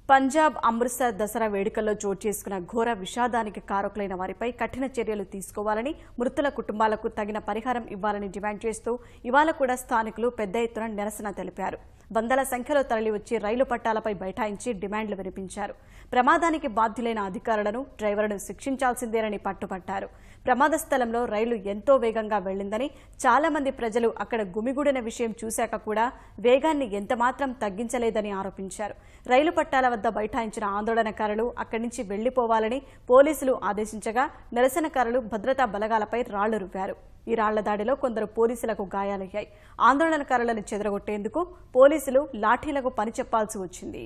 పంజాబ్ అమృత్సర్ దసరా వేడుకల్లో చోటు చేసుకున్న ఘోర విషాదానికి కారకులైన వారిపై కఠిన చర్యలు తీసుకోవాలని మృతుల కుటుంబాలకు తగిన పరిహారం ఇవ్వాలని డిమాండ్ చేస్తూ ఇవాళ కూడా స్థానికులు పెద్ద ఎత్తున నిరసన తెలిపారు. వందల సంఖ్యలో తరలివచ్చి రైలు పట్టాలపై బైఠాయించి డిమాండ్లు వినిపించారు. ప్రమాదానికి బాధ్యులైన అధికారులను, డ్రైవర్లను శిక్షించాల్సిందేనని పట్టుబట్టారు. ప్రమాద స్థలంలో రైలు ఎంతో వేగంగా వెళ్లిందని, చాలా మంది ప్రజలు అక్కడ గుమిగూడిన విషయం చూశాక కూడా వేగాన్ని ఎంతమాత్రం తగ్గించలేదని ఆరోపించారు. రైలు పట్టాల వద్ద బైఠాయించిన ఆందోళనకారులు అక్కడి నుంచి వెళ్లిపోవాలని పోలీసులు ఆదేశించగా నిరసనకారులు భద్రతా బలగాలపై రాళ్లు రువ్వారు. ఈ రాళ్ల దాడిలో కొందరు పోలీసులకు గాయాలయ్యాయి. ఆందోళనకారులను చెదరగొట్టేందుకు పోలీసులు లాఠీలకు పని చెప్పాల్సి వచ్చింది.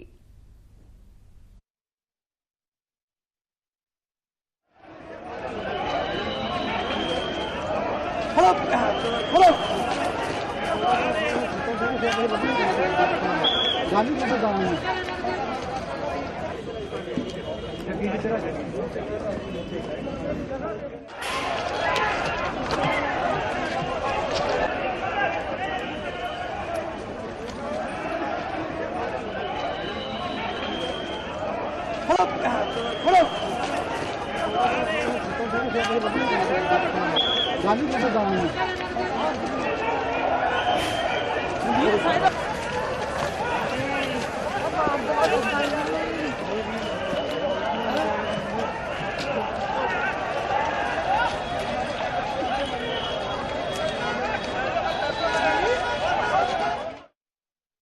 गाली